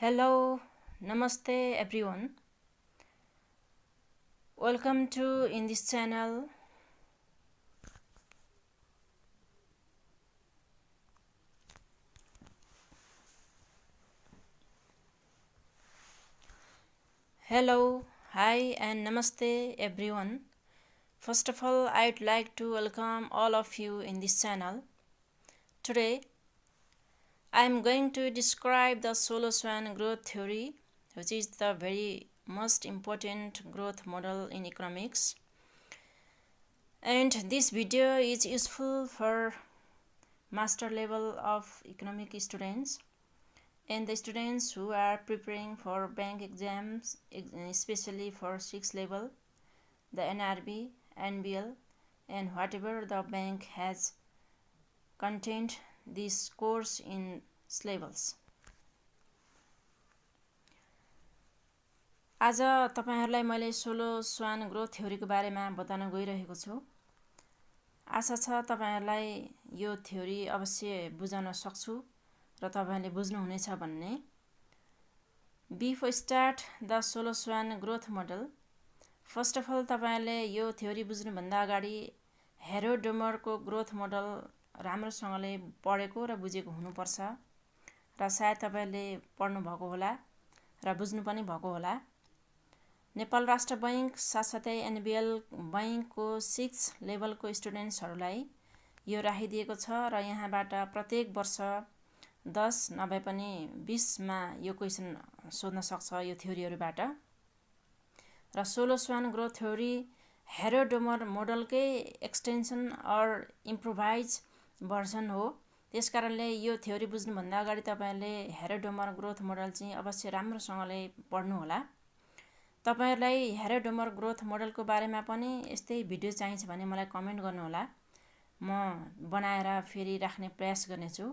Hello, Namaste everyone. Welcome to in this channel. Hello, hi and Namaste everyone. First of all, I'd like to welcome all of you in this channel. Today, I'm going to describe the Solow-Swan growth theory, which is the very most important growth model in economics. And this video is useful for master level of economic students and the students who are preparing for bank exams, especially for 6th level, the NRB, NBL, and whatever the bank has contained this course in syllabus. आज तपाईहरुलाई मैले सोलो-स्वान growth थ्योरीको बारेमा बताउन गइरहेको छु। आशा छ तपाईहरुलाई यो थ्योरी अवश्य बुझाउन सक्छु र तपाईहरुले बुझ्नु हुनेछ भन्ने। Before start the Solow-Swan growth model, first of all तपाईहरुले यो थ्योरी बुझ्नु भन्दा अगाडि हेरोडोमरको ग्रोथ मोडल राम्रोसँगले पढेको र बुझेको हुनुपर्छ र सायद तपाईहरुले पढ्नु भएको होला र बुझ्नु पनि भएको होला। नेपाल राष्ट्र बैंक साथसाथै एनबीएल बैंकको 6 लेभलको स्टुडेन्ट्सहरुलाई यो राखिदिएको छ र यहाँबाट प्रत्येक वर्ष 10 नभए पनि 20 मा यो क्वेशन सोध्न सक्छ यो थ्योरीहरुबाट। र सोलो-स्वान ग्रोथ थ्योरी हेरोडोमर मोडलकै एक्सटेन्सन अर इम्प्रोभाइज भर्जन हो। त्यसकारणले यो थ्योरी बुझ्नु भन्दा अगाडि तपाईहरुले हेरोडोमर ग्रोथ मोडल चाहिँ अवश्य राम्रोसँगले पढ्नु होला। तपाईहरुलाई हेरोडोमर ग्रोथ मोडलको बारेमा पनि यस्तै भिडियो चाहिन्छ भने मलाई कमेन्ट गर्नु होला। म बनाएर फेरि राख्ने प्रयास गर्नेछु।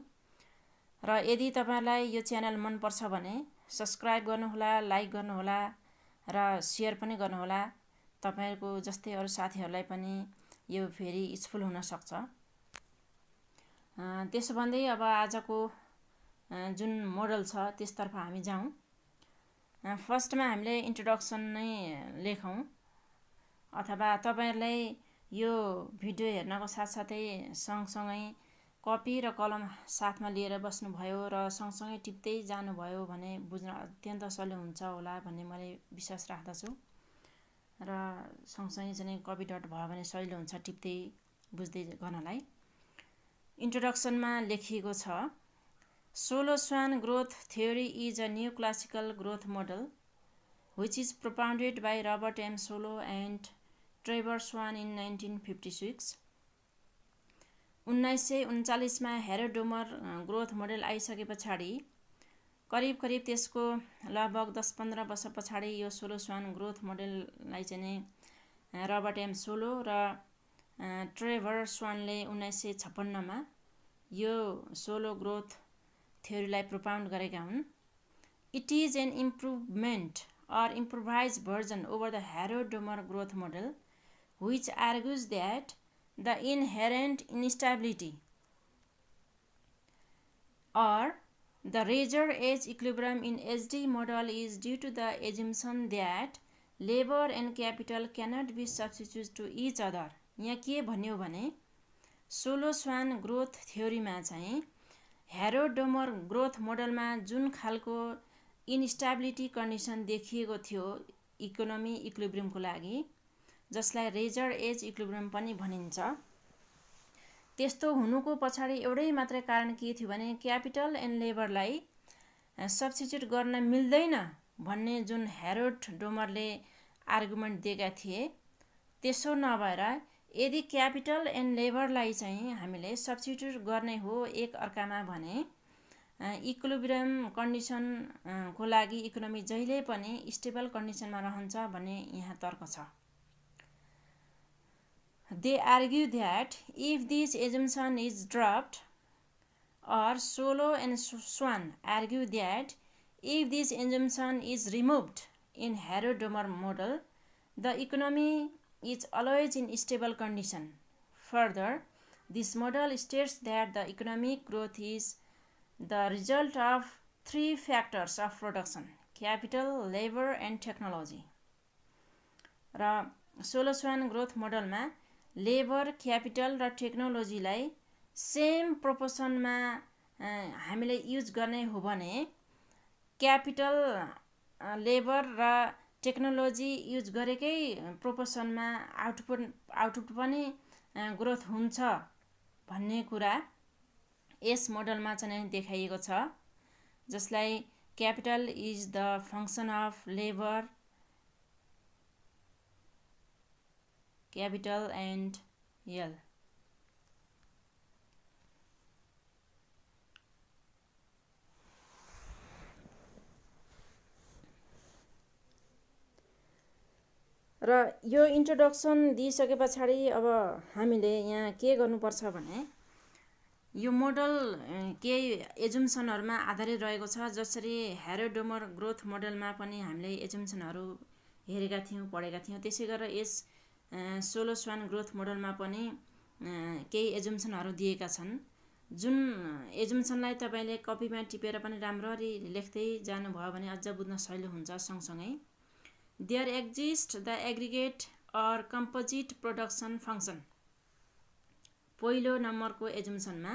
र यदि तपाईहरुलाई यो च्यानल मन पर्छ भने सब्स्क्राइब गर्नु होला, लाइक गर्नु होला र शेयर पनि गर्नु होला। तपाईहरुको जस्तै अरु साथीहरुलाई पनि यो फेरि युजफुल हुन सक्छ। त्यसो भन्दै अब आजको जुन मोडल छ त्यसतर्फ हामी जाउँ। फर्स्टमा हामीले इन्ट्रोडक्सन नै लेखौं अथवा तपाईहरुलाई यो भिडियो हेर्नको साथसाथै सँगसँगै कपी र कलम साथमा लिएर बस्नुभयो र सँगसँगै टिप्दै जानुभयो भने बुझ्न अत्यन्त सजिलो हुन्छ होला भन्ने मैले विश्वास राख्दछु र सँगसँगै चाहिँ कपी डट भयो भने सजिलो हुन्छ टिप्दै बुझ्दै गर्नलाई। इन्ट्रोडक्सनमा लेखिएको छ Solow-Swan growth theory is a new classical growth model which is propounded by Robert M. Solow and Trevor Swan in 1956. 1939 मा हेरोडोमर ग्रोथ मोडल आइसके पछाडि करिब त्यसको लगभग 10-15 वर्ष पछाडि यो सोलो-स्वान ग्रोथ मोडललाई चाहिँ रबर्ट एम सोलो र ट्रेभर स्वानले 1956 मा यो सोलो ग्रोथ थ्योरीलाई प्रोपाउन्ड गरेका हुन्। It is an improvement or improvised version over the Herodomer growth model which argues that the inherent instability or the razor-edge equilibrium in HD model is due to the assumption that labor and capital cannot be substituted to each other. यहाँ के भन्यो भने सोलो-स्वान growth थ्योरीमा चाहिँ हेरोडोमर growth मोडलमा जुन खालको instability condition देखिएको थियो economy इक्विलिब्रियमको लागि जसलाई रेजर एज इक्विलिब्रियम पनि भनिन्छ, त्यस्तो हुनुको पछाडि एउटै मात्रै कारण के थियो भने क्यापिटल एन्ड लेबरलाई सब्स्टिट्युट गर्न मिल्दैन भन्ने जुन हेरोडोमरले आर्गुमेन्ट दिएका थिए त्यसो नभएर यदि क्यापिटल एन्ड लेबरलाई चाहिँ हामीले सब्स्टिट्युट गर्ने हो एक अर्कामा भने इक्विलिब्रियम कन्डिसन को लागि इकोनोमी जहिले पनि स्टेबल कन्डिसनमा रहन्छ भन्ने यहाँ तर्क छ। They argue that if this assumption is dropped, or Solow and Swan argue that if this assumption is removed in Herodomer model, the economy is always in stable condition. Further, this model states that the economic growth is the result of three factors of production: capital, labor and technology. र Solow-Swan growth मोडलमा labour, capital र टेक्नोलोजीलाई same प्रोपोर्सनमा हामीले use गर्ने हो भने capital, labour र technology use गरेकै प्रोपोर्सनमा output पनि growth हुन्छ भन्ने कुरा यस मोडलमा चाहिँ देखाइएको छ, जसलाई capital is the function of labour, capital and L. र यो इन्ट्रोडक्सन दिइसके पछाडि अब हामीले यहाँ के गर्नुपर्छ भने यो मोडल केही एजुम्सनहरुमा आधारित रहेको छ, जसरी हेरोडोमर ग्रोथ मोडलमा पनि हामीले एजुम्सनहरु हेरेका थियौं, पढेका थियौं। त्यसै गरेर यस सोलो-स्वान ग्रोथ मोडलमा पनि केही एजुम्सनहरु दिएका छन्, जुन एजुम्सनलाई तपाईले कपीमा टिपेर पनि राम्ररी लेख्दै जानुभयो भने अझ बुझ्न सजिलो हुन्छ। सँगसँगै there exist the aggregate or composite production function. पहिलो नम्बरको एजुम्सनमा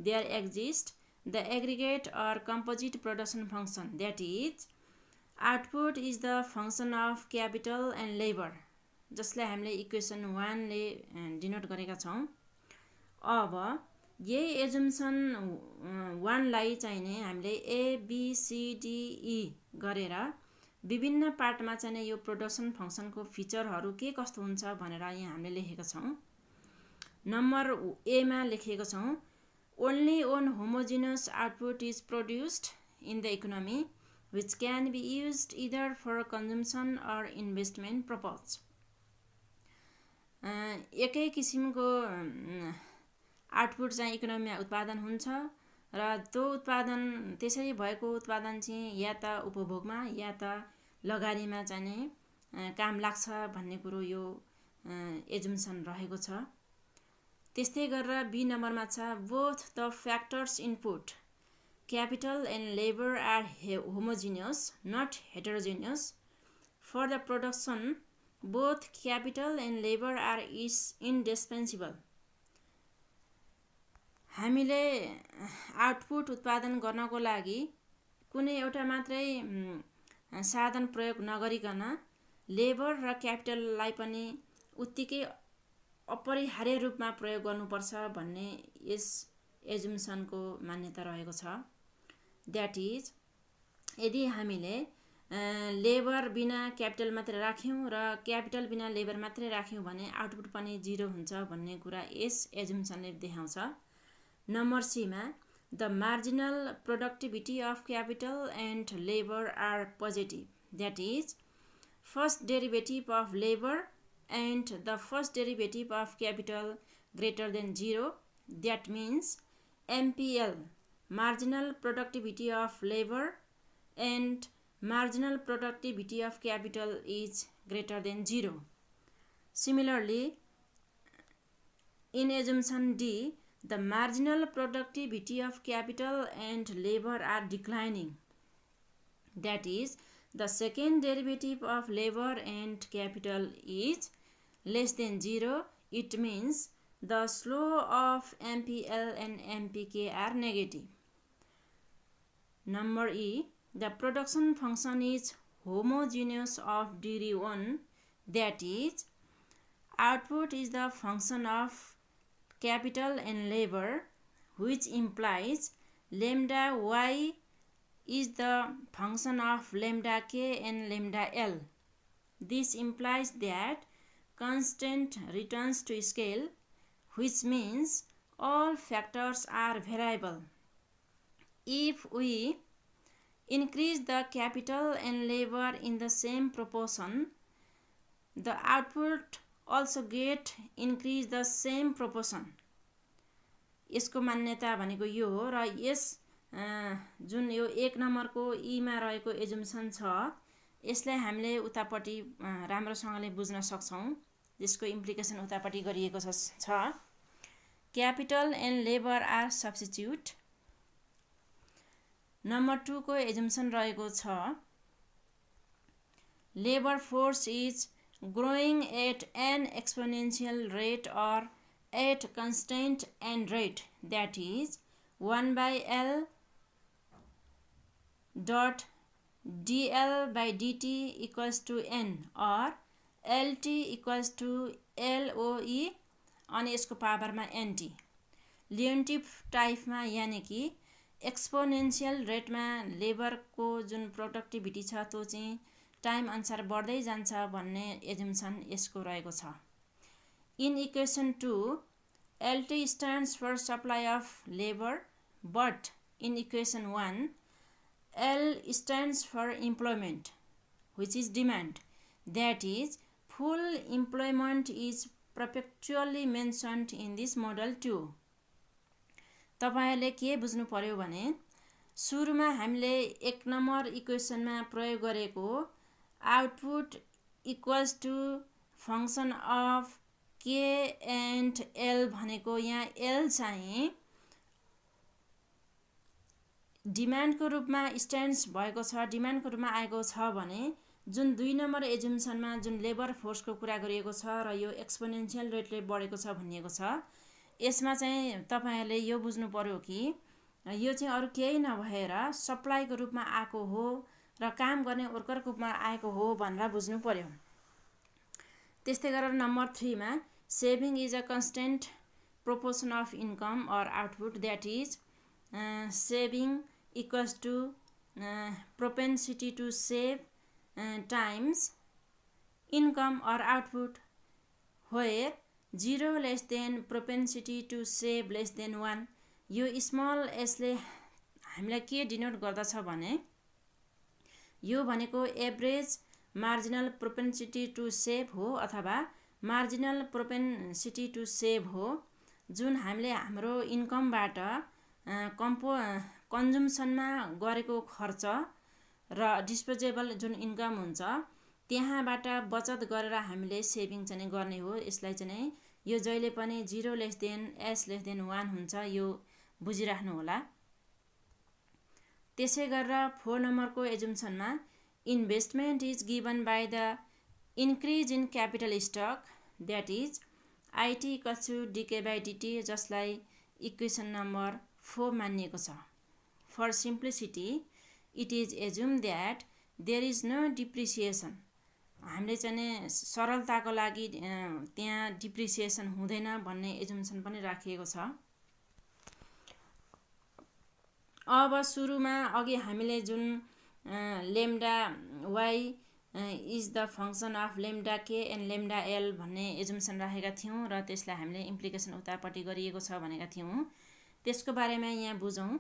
there exist the aggregate or composite production function, that is output is the function of capital and labour, जसलाई हामीले इक्वेसन 1 ले डिनोट गरेका छौं। अब यही एजुम्सन 1 लाई चाहिने हामीले A B C D E गरेर विभिन्न पार्टमा चाहिँ यो प्रोडक्सन फंक्सनको फिचरहरु के कस्तो हुन्छ भनेर यहाँ हामीले लेखेका छौं। नम्बर ए मा लेखेको छौं, only one homogeneous output is produced in the economy which can be used either for consumption or investment purpose. एकै किसिमको आउटपुट चाहिँ इकोनोमीमा उत्पादन हुन्छ र त्यो उत्पादन त्यसरी भएको उत्पादन चाहिँ या त उपभोगमा या त लगानीमा चाहिँ काम लाग्छ भन्ने कुरो यो एजुम्सन रहेको छ। त्यस्तै गरेर बी नम्बरमा छ, both the factors input capital and labour are homogeneous not heterogeneous for the production both capital and labor are is indispensable. हामीले आउटपुट उत्पादन गर्नको लागि कुनै एउटा मात्रै साधन प्रयोग नगरिकन लेबर र क्यापिटललाई पनि उत्तिकै अपरिहार्य रूपमा प्रयोग गर्नुपर्छ भन्ने यस एजुम्सनको मान्यता रहेको छ। द्याट इज यदि हामीले लेबर बिना क्यापिटल मात्र राख्यौं र क्यापिटल बिना लेबर मात्र राख्यौं भने आउटपुट पनि 0 हुन्छ भन्ने कुरा यस एजुम्सनले देखाउँछ। नम्बर सी मा the marginal productivity of capital and labour are positive, that is first derivative of labour and the first derivative of capital greater than 0, that means MPL, marginal productivity of labor and marginal productivity of capital is greater than 0. Similarly, in assumption D, the marginal productivity of capital and labor are declining. That is, the second derivative of labor and capital is less than 0. It means the slope of MPL and MPK are negative. Number E, the production function is homogeneous of degree 1, that is, output is the function of capital and labor, which implies lambda y is the function of lambda k and lambda l. This implies that constant returns to scale, which means all factors are variable. If we increase the capital and labor in the same proportion, the output also get increase the same proportion. यसको मान्यता भनेको यो हो र यस जुन यो 1 नम्बरको ई मा रहेको एजुम्सन छ, यसलाई हामीले उतापटि राम्रोसँगले बुझ्न सक्छौं, यसको इम्प्लिकेसन उतापटि गरिएको छ। Capital and labour are substitute number 2 को एजम्सन रहेको छ labour force is growing at an exponential rate or at constant and rate that is 1/L dot dl by dt equals to n or lt equals to LOE अनि यसको पावरमा nt लियोन्टिभ टाइपमा यानि कि exponential रेटमा लेबरको जुन productivity छ त्यो चाहिँ टाइम अनुसार बढ्दै जान्छ भन्ने एजम्सन यसको रहेको छ in equation 2 LT stands for supply of labor but in equation 1 L stands for employment which is demand that is full employment is perpetually mentioned in this model too तपाईहरुले के बुझ्नु पर्यो भने सुरुमा हामीले 1 नम्बर इक्वेसनमा प्रयोग गरेको output equals to function of K and L भनेको यहाँ एल चाहिँ डिमान्डको रूपमा स्ट्यान्ड्स भएको छ डिमान्डको रूपमा आएको छ भने जुन 2 नम्बर एजम्सनमा जुन लेबर फोर्सको कुरा गरिएको छ र यो एक्सपोनेन्शियल रेटले बढेको छ भनिएको छ यसमा चाहिँ तपाईहरुले यो बुझ्नु पर्यो कि यो चाहिँ अरु केही नभएर सप्लाईको रूपमा आएको हो र काम गर्ने वर्करको रूपमा आएको हो भनेर बुझ्नु पर्यो त्यस्तै गरेर नम्बर 3 मा saving is a constant proportion of income or output that is saving equals to propensity to save times income or output where 0 less than propensity to save less than 1 यो स्मल s ले हामीलाई के denote गर्दछ भने यो भनेको average marginal प्रोपेन्सिटी to save हो अथवा मार्जिनल प्रोपेन्सिटी टु सेभ हो जुन हामीले हाम्रो इन्कमबाट कन्जम्सनमा गरेको खर्च र डिस्पोजेबल जुन इन्कम हुन्छ त्यहाँबाट बचत गरेर हामीले सेभिङ चाहिँ गर्ने हो यसलाई चाहिँ यो जहिले पनि 0 less than s less than 1 हुन्छ यो बुझिराख्नु होला त्यसै गरेर 4 नम्बरको एजम्सनमा investment is given by the increase in capital stock that is IT equals to dk by dt जसलाई इक्वेसन नम्बर 4 मानिएको छ for simplicity it is assume that there is no depreciation हामीले चाहिँ सरलताको लागि त्यहाँ डिप्रिसिएसन हुँदैन भन्ने एजम्सन पनि राखिएको छ अब सुरुमा अघि हामीले जुन lambda y is the function of lambda k and lambda l भन्ने एजम्सन राखेका थियौं र त्यसलाई हामीले इम्प्लिकेसन उतापट्टि गरिएको छ भनेका थियौं त्यसको बारेमा यहाँ बुझौं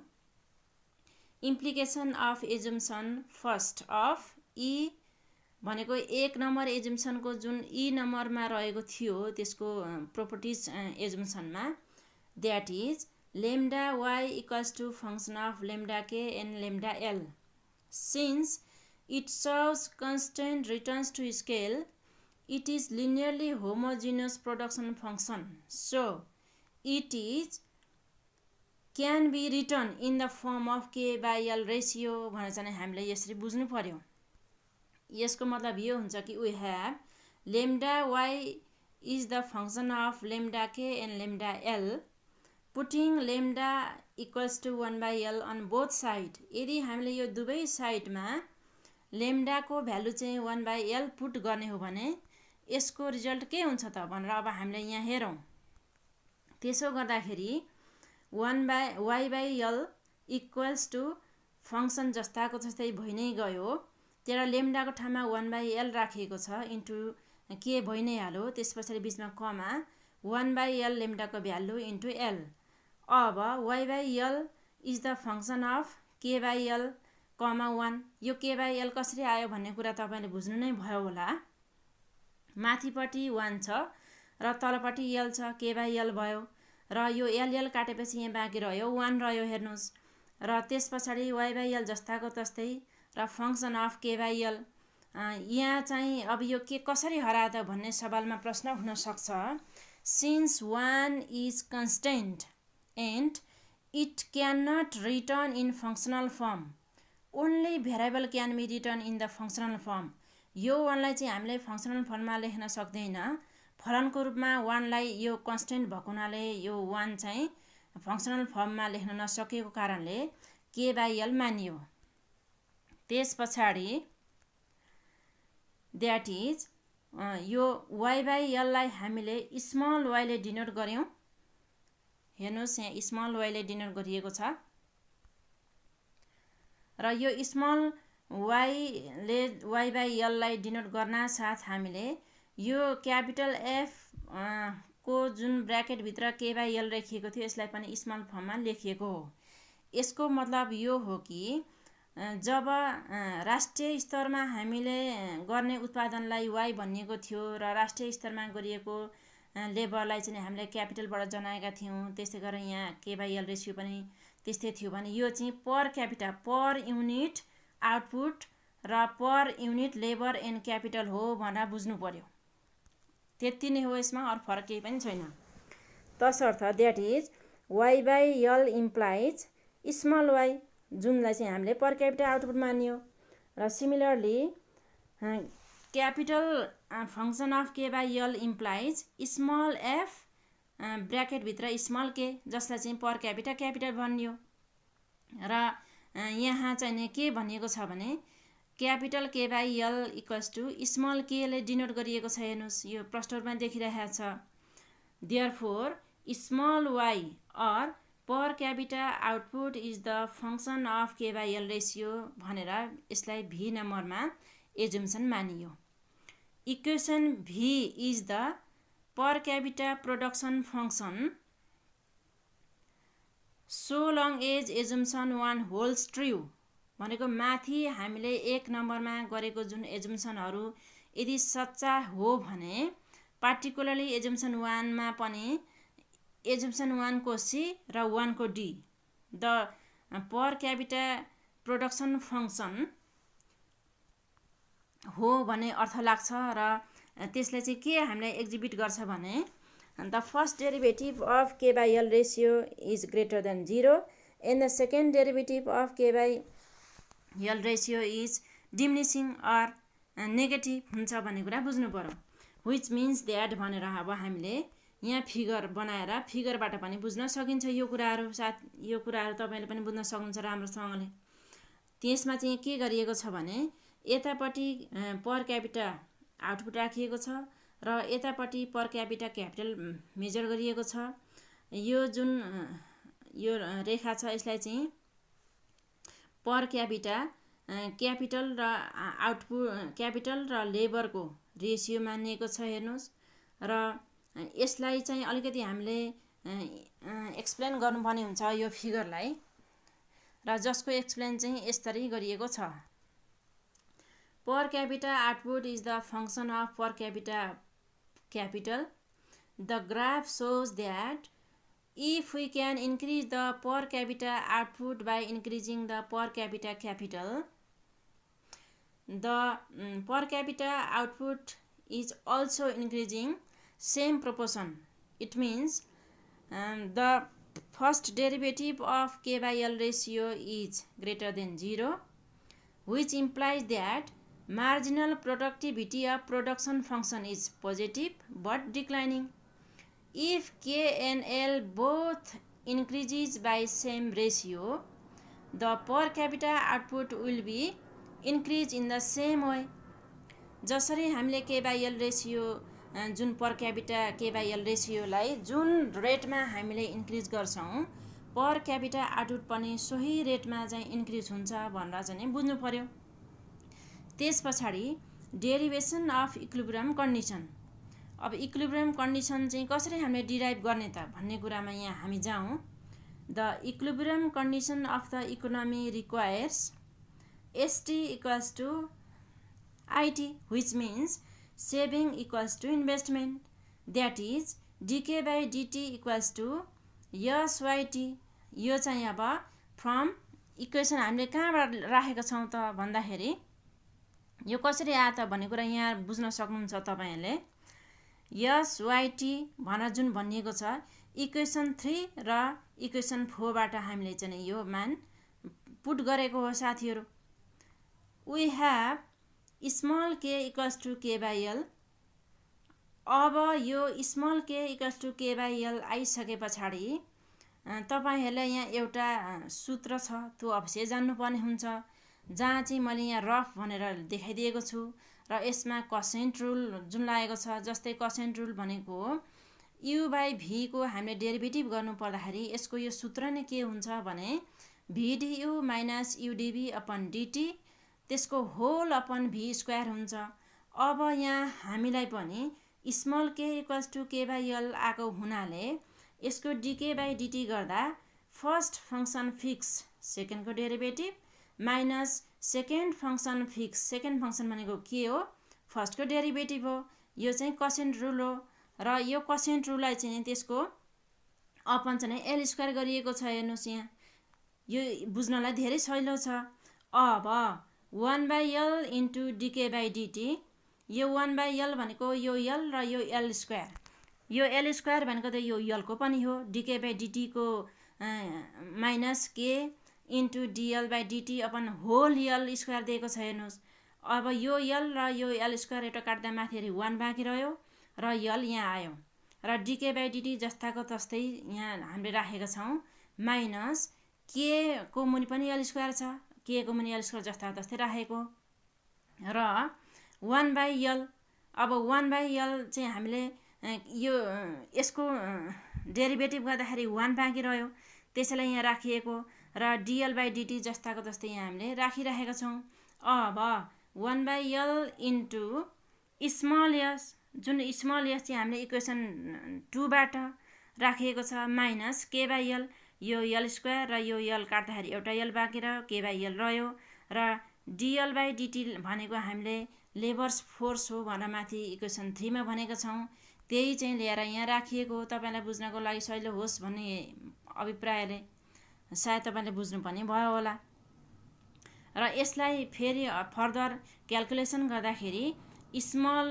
implication of assumption first of e भनेको 1 नम्बर एजम्सनको जुन e नम्बरमा रहेको थियो त्यसको प्रोपर्टिज एजम्सनमा that is lambda y equals to function of lambda k and lambda l since it shows constant returns to scale it is linearly homogeneous production function so it is can be written in the form of k by l ratio भनेर चाहिँ हामीले यसरी बुझ्नु पर्यो यसको मतलब यो हुन्छ कि we have lambda y is the function of lambda k and lambda l putting lambda equals to 1/L on both side यदि हामीले यो दुवै साइडमा lambda को भ्यालु चाहिँ 1/L पुट गर्ने हो भने यसको रिजल्ट के हुन्छ त भनेर अब हामीले यहाँ हेरौं त्यसो गर्दाखेरि 1/y/L equals to फंक्सन जस्ताको जस्तै भइ नै गयो तर lambda को ठाउँमा 1/L राखिएको छ इन्टु के भइ नै हाल्यो त्यसपछि बीचमा कमा 1/L lambda को भ्यालु इन्टु l अब y/L is the function of k/L, 1 यो k/L कसरी आयो भन्ने कुरा तपाईले बुझ्नु नै भयो होला माथिपट्टि 1 छ र तलपट्टि l छ k/L भयो र यो l काटेपछि यहाँ बाँकी रह्यो 1 रह्यो हेर्नुस् र त्यसपछि y/L जस्ताको तस्तै र फंक्सन अफ k/L यहाँ चाहिँ अब यो के कसरी हरायो त भन्ने सवालमा प्रश्न हुन सक्छ since 1 is constant and It cannot return in functional form. Only variable can be written in the functional form. यो 1 लाई चाहिँ हामीले फंक्सनल फर्ममा लेख्न सक्दैन। फलनको रूपमा 1 लाई यो कन्स्टेन्ट भएको हुनाले यो 1 चाहिँ फंक्सनल फर्ममा लेख्न नसकेको कारणले k/l मानियो। त्यसपछाडी द्याट इज यो y/l लाई हामीले स्मल y ले डिनोट गर्यौं। हेर्नुस् यहाँ स्मल y ले डिनोट गरिएको छ र यो स्मल y ले y/l लाई डिनोट गर्न साथ हामीले यो क्यापिटल F को जुन ब्र्याकेट भित्र k/l लेखिएको थियो यसलाई पनि स्मल फर्ममा लेखिएको हो। यसको मतलब यो हो कि जब राष्ट्रिय स्तरमा हामीले गर्ने उत्पादनलाई y भनिएको थियो र राष्ट्रिय स्तरमा गरिएको लेबरलाई चाहिँ हामीले क्यापिटलबाट जनाएका थियौं, त्यसै गरी यहाँ k/l रेशियो पनि त्यस्तै थियो भने यो चाहिँ per capita per unit output र per unit labour and capital हो भनेर बुझ्नु पर्यो। त्यति नै हो, यसमा अरु फरक केही पनि छैन। तसर्थ that is y/l implies small y जुनलाई चाहिँ हामीले पर क्यापिटा आउटपुट मानियो र similarly capital function of k/l implies small f bracket भित्र स्मल k जसलाई चाहिँ पर क्यापिटा क्यापिटल भनियो र यहाँ चाहिँ के भनिएको छ भने capital k/l equals to small k ले डिनोट गरिएको छ। हेर्नुस् यो प्रश्नमा देखिरहेको छ। Therefore small y or per capita output is the function of k/l ratio भनेर यसलाई v नम्बरमा एजुम्सन मानियो। Equation v is the per capita production function so long as assumption 1 holds true भनेको माथि हामीले 1 नम्बरमा गरेको जुन एजुम्सनहरु यदि सच्चा हो भने पार्टिकुलरली एजुम्सन 1 मा पनि एजुम्सन 1 को c र 1 को d the per capita production function हो भन्ने अर्थ लाग्छ र त्यसले चाहिँ के हामीलाई एक्जिबिट गर्छ भने the first derivative of k/l ratio is greater than 0 and the second derivative of k/l ratio is diminishing or negative हुन्छ भन्ने कुरा बुझ्नु पर्यो। which means that भनेर अब हामीले यहाँ फिगर बनाएर फिगरबाट पनि बुझ्न सकिन्छ यो कुराहरु। साथ यो कुराहरु तपाईले पनि बुझ्न सक्नुहुन्छ राम्रोसँगले। त्यसमा चाहिँ के गरिएको छ भने यतापटि पर क्यापिटा आउटपुट राखिएको छ र यतापटि पर क्यापिटा क्यापिटल मेजर गरिएको छ। यो जुन यो रेखा छ यसलाई चाहिँ पर क्यापिटा क्यापिटल र आउटपुट क्यापिटल र लेबरको रेशियो मानिएको छ। हेर्नुस् र यसलाई चाहिँ अलिकति हामीले एक्सप्लेन गर्नुपर्ने हुन्छ यो फिगरलाई र जसको एक्सप्लेन चाहिँ यसरी गरिएको छ। पर capita output is the function of per capita capital. The graph shows that if we can increase the per capita output by increasing the per capita capital, the per capita output is also increasing same proportion. It means the first derivative of k/l ratio is greater than 0, which implies that marginal productivity of production function is positive but declining. If k and l both increases by same ratio, the per capita output will be increased in the same way. जसरी हामीले k/l ratio जुन पर capita k/l रेशियोलाई जुन रेटमा हामीले increase गर्छौं पर capita output पनि सोही रेटमा चाहिँ इन्क्रिज हुन्छ भनेर चाहिँ बुझ्नु पर्यो। त्यसपछि डेरिभेसन अफ इक्विलिब्रियम कन्डिसन। अब इक्विलिब्रियम कन्डिसन चाहिँ कसरी हामीले डिराइभ गर्ने त भन्ने कुरामा यहाँ हामी जाउँ। The equilibrium condition of the economy requires ST equals to IT, which means saving equals to investment. That is dk by dt equals to SYT. यो चाहिँ अब फ्रम इक्वेसन हामीले कहाँबाट राखेका छौं त भन्दाखेरि यो कसरी आयो त भन्ने कुरा यहाँ बुझ्न सक्नुहुन्छ तपाईहरुले। SYT भनेर जुन भनिएको छ इक्वेसन 3 र इक्वेसन 4 बाट हामीले चाहिँ यो मान पुट गरेको हो साथीहरु। We have small k equals to k by l। अब यो small k equals to k by l आइसके पछाडी तपाईहरुले यहाँ एउटा सूत्र छ, त्यो अवश्य जान्नु पर्ने हुन्छ, जहाँ चाहिँ मैले यहाँ रफ भनेर देखाइदिएको छु र यसमा कोसेन्ट रुल जुन लागेको छ। जस्तै कोसेन्ट रुल भनेको u बाइ v को हामीले डेरिभेटिभ गर्नु पर्दाखेरि यसको यो सूत्र नै के हुन्छ भने v du minus u dv upon dt त्यसको होल अपन v स्क्वायर हुन्छ। अब यहाँ हामीलाई पनि small k equals to k by l आको हुनाले यसको dk बाइ dt गर्दा फर्स्ट फंक्सन फिक्स सेकेन्डको derivative minus second function fix second function भनेको के हो फर्स्टको डेरिभेटिभ हो। यो चाहिँ कोसेन्ट रुल हो र यो कोसेन्ट रुललाई चाहिँ त्यसको अपन चाहिँ l स्क्वायर गरिएको छ। हेर्नुस् यहाँ यो बुझ्नलाई धेरै सजिलो छ। अब 1 by l into dk by dt, यो 1 बाइ l भनेको यो l र यो l स्क्वायर, यो l स्क्वायर भनेको त यो l को पनि हो, dk बाइ dt को minus k into dl by dt upon whole l square दिएको छ। हेर्नुस् अब यो l र यो l स्क्वायर एउटा काट्दा माथि 1 बाँकी रह्यो र l यहाँ आयो र dk बाइ dt जस्ताको तस्तै यहाँ हामीले राखेका छौं माइनस k को मुनि पनि l स्क्वायर छ, k को मुनि l स्क्वायर जस्ताको तस्तै राखेको र 1 बाइ l। अब 1 बाइ l चाहिँ हामीले यो यसको डेरिभेटिभ गर्दाखेरि 1 बाँकी रह्यो, त्यसैलाई यहाँ राखिएको र dl बाइ dt जस्ताको तस्तै यहाँ हामीले राखिराखेका छौं। अब 1 by l into small s, जुन स्मल s चाहिँ हामीले इक्वेसन 2 बाट राखिएको छ माइनस k बाइ l, यो l स्क्वायर र यो l काट्दाखेरि एउटा l बाँकी रह्यो, k बाइ l रह्यो र dl बाइ dt भनेको हामीले लेबर्स फोर्स हो भनेर माथि इक्वेसन 3 मा भनेका छौं, त्यही चाहिँ ल्याएर यहाँ राखिएको हो। तपाईलाई बुझ्नको लागि सजिलो होस् भन्ने अभिप्रायले सायद तपाईले बुझ्नु पनि भयो होला र यसलाई फेरि फर्दर क्याल्कुलेसन गर्दाखेरि स्मल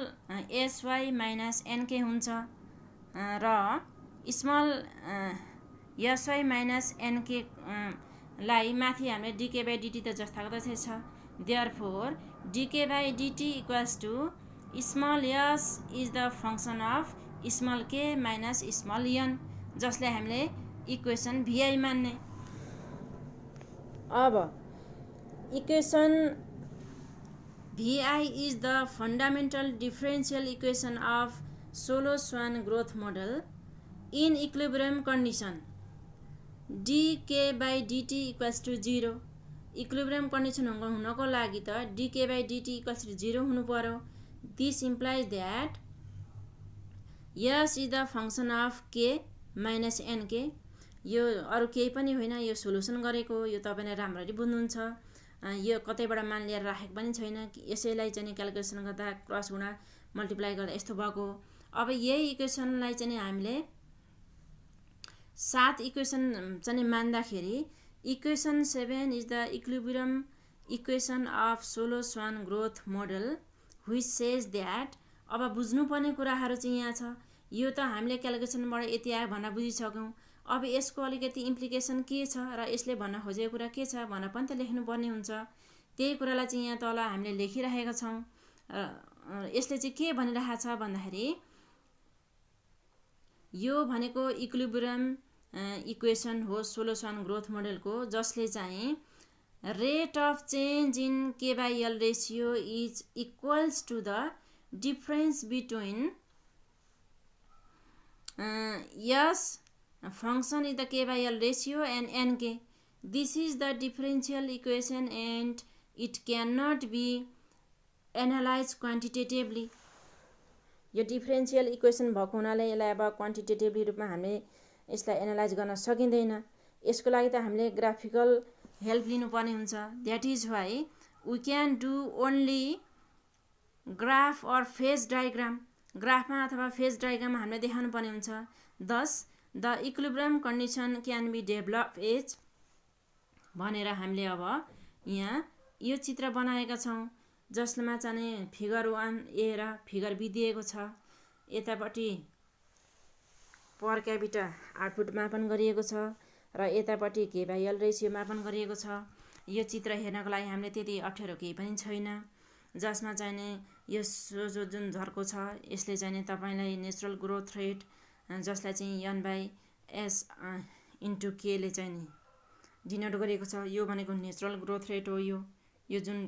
sy माइनस nk हुन्छ र स्मल sy माइनस nk लाई माथि हामीले dk बाइ dt त जस्ताको तस्तै छ। Therefore dk by dt equals to small s is the function of small k minus small n, जसले हामीले इक्वेसन vi मान्ने। अब equation vi is the fundamental differential equation of Solow-Swan growth model in equilibrium condition dk by dt equals to 0। Equilibrium condition हुनको लागि त dk by dt equals to 0 हुनु पर्यो। This implies that s is the function of k minus nk। यो अरु केही पनि होइन, यो सोलुसन गरेको, यो तपाईले राम्ररी बुझ्नुहुन्छ, यो कतैबाट मान लिएर राखेको पनि छैन, यसैलाई चाहिँ क्याल्कुलेसन गर्दा क्रस गुणा मल्टिप्लाई गर्दा यस्तो भएको। अब यही इक्वेसनलाई चाहिँ हामीले 7 इक्वेसन चाहिँ मान्दाखेरि equation 7 is the equilibrium equation of Solow-Swan growth model which says that। अब बुझ्नुपर्ने कुराहरु चाहिँ यहाँ छ, यो त हामीले क्याल्कुलेसनबाट यति आयो भनेर बुझिसक्यौं। अब यसको अलिकति इम्प्लिकेसन के छ र यसले भन्न खोजेको कुरा के छ भनेर पनि त लेख्नु पर्ने हुन्छ। त्यही कुरालाई चाहिँ यहाँ तल हामीले लेखिरहेका छौं। यसले चाहिँ के भनिरहेको छ भन्दाखेरि यो भनेको इक्विलिब्रियम इक्वेसन हो Solow-Swan ग्रोथ मोडलको, जसले चाहिँ rate of change in k by l ratio is equals to the difference between s function is the k by l ratio and nk। This is the differential equation and it cannot be analyzed quantitatively। यो differential equation भएको हुनाले यसलाई अब quantitatively रूपमा हामीले यसलाई analyse गर्न सकिँदैन। यसको लागि त हामीले ग्राफिकल हेल्प लिनुपर्ने हुन्छ। That is why we can do only graph or phase diagram. ग्राफमा अथवा फेज डायग्राममा हामीले देखाउनु पर्ने हुन्छ। Thus the equilibrium condition can be develop as भनेर हामीले अब यहाँ यो चित्र बनाएका छौं, जसमा चाहिँ फिगर 1 ए र फिगर बी दिएको छ। यतापट्टि पर क्यापिटा आउटपुट मापन गरिएको छ र यतापट्टि के/एल रेसियो मापन गरिएको छ। यो चित्र हेर्नको लागि हामीले त्यति अप्ठ्यारो केही पनि छैन, जसमा चाहिँ नि यो सोझो जुन झर्को छ यसले चाहिँ नि तपाईँलाई नेचुरल ग्रोथ रेट जसलाई चाहिँ N/S इन्टु के ले चाहिँ नि डिनोट गरिएको छ। यो भनेको नेचुरल ग्रोथ रेट हो। यो जुन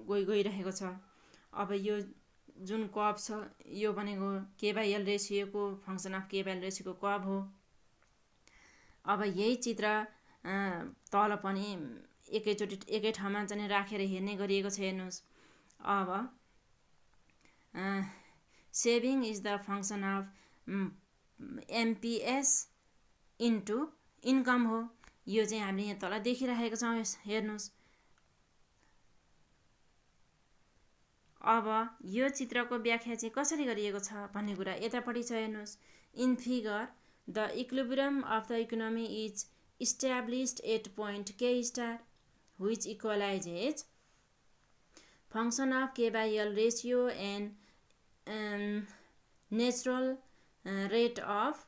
गइरहेको छ। अब यो जुन कर्भ छ यो भनेको के/एल रेसियोको फङ्सन अफ के/एल रेसियोको कर्भ हो। अब यही चित्र तल पनि एकैचोटि एकै ठाउँमा चाहिँ राखेर हेर्ने गरिएको छ। हेर्नुहोस्, अब saving is the function of MPS into income हो। यो चाहिँ हामीले यहाँ तल देखिरहेको छौँ। हेर्नुहोस्, अब यो चित्रको व्याख्या चाहिँ कसरी गरिएको छ भन्ने कुरा यतापट्टि छ। हेर्नुहोस्, in figure the equilibrium of the economy is established at point K star which equalizes function of K/L ratio and natural rate of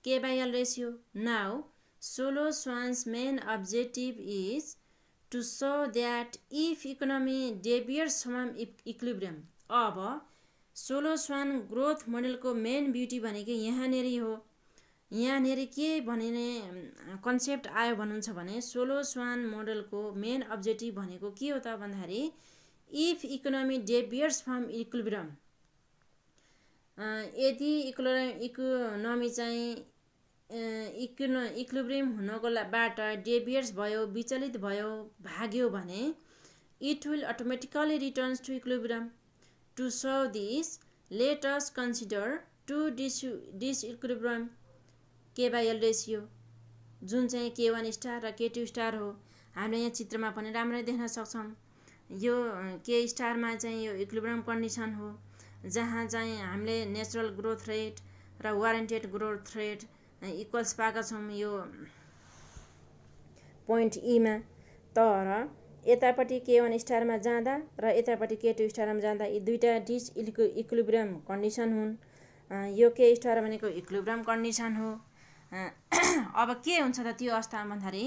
K/L ratio. Now, Solow-Swan's main objective is to show that if economy deviates from equilibrium. अब सोलो-स्वान growth मोडेलको main beauty भनेको यहाँनेरि हो। यहाँनेरि के भन्ने concept आयो भन्नुहुन्छ भने सोलो-स्वान मोडलको मेन अब्जेक्टिभ भनेको के हो त भन्दाखेरि if economy deviates from equilibrium, यदि इकोनोमी चाहिँ इक्विलिब्रियम हुनको बाट डेभियर्स भयो, विचलित भयो, भाग्यो भने it will automatically returns to equilibrium. To show this let us consider to disequilibrium K L ratio जुन चाहिँ K1 स्टार र K2 स्टार हो। हामीले यहाँ चित्रमा पनि राम्ररी देख्न सक्छौँ। यो K स्टारमा चाहिँ यो इक्विलिब्रियम कन्डिसन हो, जहाँ चाहिँ हामीले नेचुरल ग्रोथ रेट र वारेन्टेड ग्रोथ रेट इक्वल्स पाएका छौँ यो पोइन्ट ईमा। तर यतापट्टि K1 स्टारमा जाँदा र यतापट्टि K2 स्टारमा जाँदा यी दुईटा डिसइक्विलिब्रियम कन्डिसन हुन्। यो K स्टार भनेको इक्विलिब्रियम कन्डिसन हो। अब के हुन्छ त त्यो अवस्थामा भन्दाखेरि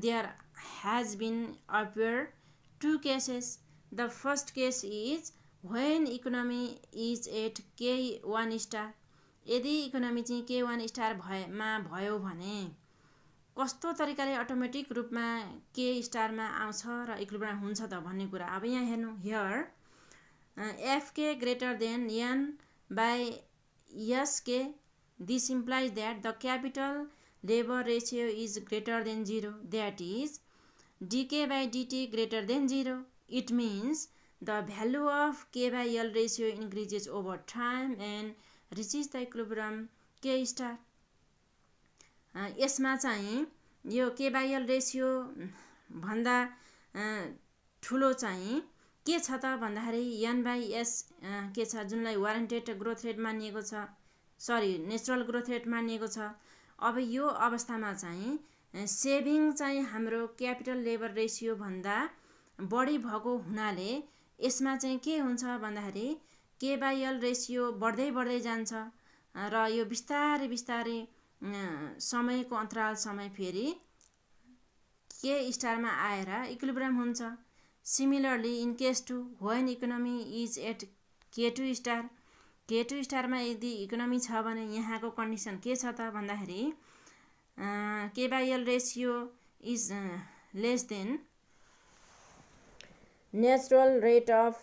there has been appear two cases. The first case is when economy is at K1 star. यदि इकोनोमी चाहिँ K1 स्टार भयो भने कस्तो तरिकाले अटोमेटिक रूपमा K स्टारमा आउँछ र इक्विलिब्रियम हुन्छ त भन्ने कुरा। अब यहाँ हेर्नु, here FK greater than N/SK. This implies that the capital labor ratio is greater than 0, that is dk/dt greater than 0. It means the value of K/L ratio increases over time and reaches the equilibrium K star. यसमा चाहिँ यो K/L ratio भन्दा ठुलो चाहिँ के छ त भन्दाखेरि N/S के छ, जुनलाई वारेन्टेड ग्रोथ रेट मानिएको छ, नेचुरल ग्रोथ रेट मानिएको छ। अब यो अवस्थामा चाहिँ सेभिङ चाहिँ हाम्रो क्यापिटल लेबर रेसियो भन्दा बढी भएको हुनाले यसमा चाहिँ के हुन्छ भन्दाखेरि K/L रेसियो बढ्दै जान्छ र यो बिस्तारै बिस्तारै समयको अन्तरालसम्म फेरि K स्टारमा आएर इक्विलिब्रियम हुन्छ। Similarly in case two when economy is at K2 star. K2 स्टारमा यदि इकोनोमी छ भने यहाँको कन्डिसन के छ त भन्दाखेरि K/L ratio is less than natural rate of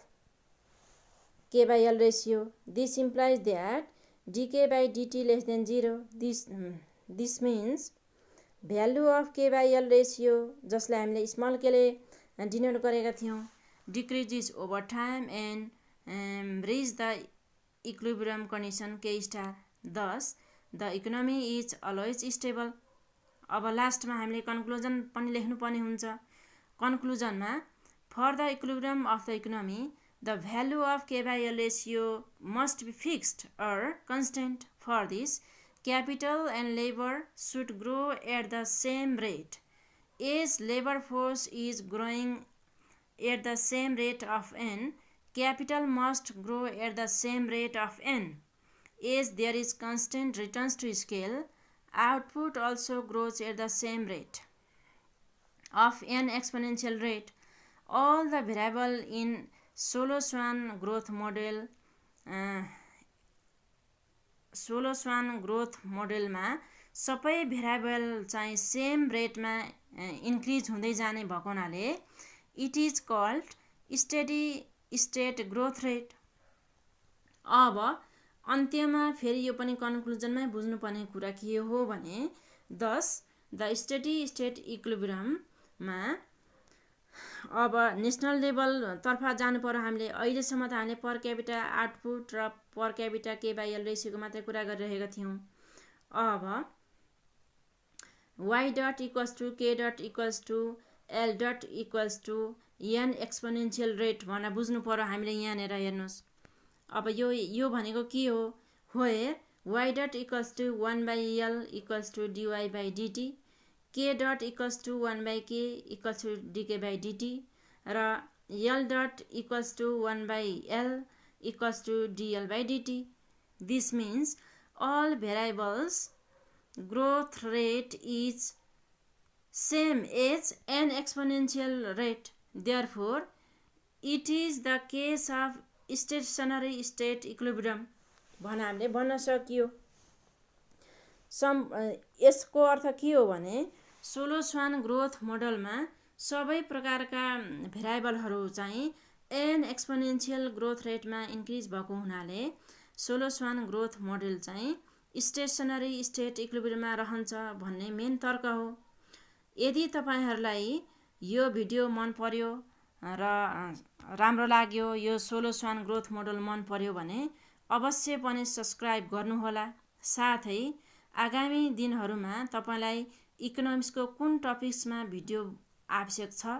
K/L ratio. This implies that dk/dt less than 0. This means value of K/L ratio जसलाई हामीले स्मल केले डिनोट गरेका थियौँ decreases over time and rich the equilibrium condition K star. Thus, the economy is always stable. अब लास्टमा हामीले conclusion पनि लेख्नुपर्ने हुन्छ। कन्क्लुजनमा for the equilibrium of the economy the value of K/L ratio must be fixed or constant. For this, capital and labor should grow at the same rate. As labor force is growing at the same rate of N, capital must grow at the same rate of N. as there is constant returns to scale, output also grows at the same rate of an exponential rate. All the variable in Solow-Swan growth model Solow-Swan growth मोडेलमा सबै variable चाहिँ same रेटमा increase हुँदै जाने भएको हुनाले it is called steady state growth rate. अब अन्त्यमा फेरि यो पनि कन्क्लुजनमै बुझ्नुपर्ने कुरा के हो भने दस द स्टेडी स्टेट इक्विलिब्रियममा अब नेसनल लेभल तर्फ जानु पर्यो हामीले। अहिलेसम्म त हामीले पर क्यापिटा आउटपुट र पर क्यापिटा के/एल रेसियोको मात्रै कुरा गरिरहेका थियौँ। अब y dot equals to k dot equals to l dot equals to n exponential rate भनेर बुझ्नु पर्यो हामीले। यहाँनिर हेर्नुहोस्, अब यो भनेको के हो, where y dot equals to 1/l equals to dy/dt, k dot equals to 1/k equals to dk/dt र l dot equals to 1/l equals to dl/dt। This means all variables growth rate is same as an exponential rate. Therefore, it is the case of stationary state equilibrium भनेर हामीले भन्न सकियो। यसको अर्थ के हो भने सोलो-स्वान growth मोडलमा सबै प्रकारका भेरिएबलहरू चाहिँ एन एक्सपोनेन्शियल ग्रोथ रेटमा इन्क्रिज भएको हुनाले सोलो-स्वान ग्रोथ मोडल चाहिँ स्टेसनरी स्टेट इक्विलिब्रियममा रहन्छ भन्ने मेन तर्क हो। यदि तपाईहरुलाई यो भिडियो मन पर्यो र राम्रो लाग्यो, यो सोलो-स्वान ग्रोथ मोडल मन पर्यो भने अवश्य पनि सब्स्क्राइब गर्नुहोला। साथै आगामी दिनहरुमा तपाईलाई इकोनोमिक्सको कुन टपिक्समा भिडियो आवश्यक छ